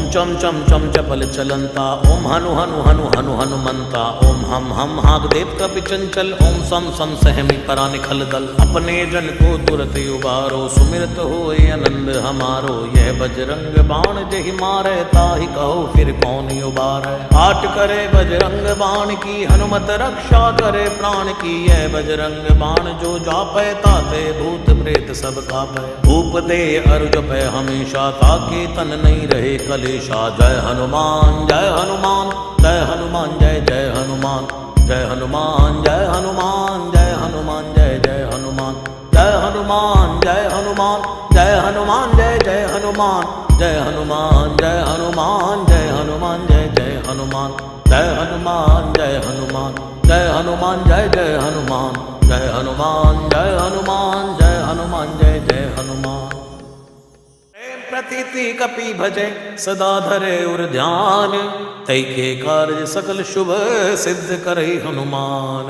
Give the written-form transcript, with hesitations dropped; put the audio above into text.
चम चम चम चपल चलंता, ओम हनु हनु हनु हनु हनुमंता, ओम हम हाग देव कपि चंचल, ओम सम सम सहमी परा निखल दल। अपने जन को तुरत उबारो, सुमिरत होए आनंद हमारो। यह बजरंग बाण जहि मारे, ताहि कहो फिर कौन उबारे। आट करे बजरंग बाण की, हनुमत रक्षा करे प्राण की। यह बजरंग बाण जो जापै, ताते भूत प्रेत सब कापै। भूप दे अरु जपै हमेशा, ताके तन नहीं रहे कलेशा। जय हनुमान जय हनुमान जय हनुमान जय जय हनुमान। जय हनुमान जय हनुमान जय हनुमान जय जय हनुमान। जय हनुमान जय हनुमान जय हनुमान जय जय हनुमान। जय हनुमान जय हनुमान जय हनुमान जय जय हनुमान। जय हनुमान जय हनुमान जय हनुमान जय जय हनुमान। जय हनुमान जय हनुमान जय हनुमान जय जय हनुमान। प्रतीति कपि भजे सदा धरे उर ध्यान, तै के कार्य सकल शुभ सिद्ध करे हनुमान।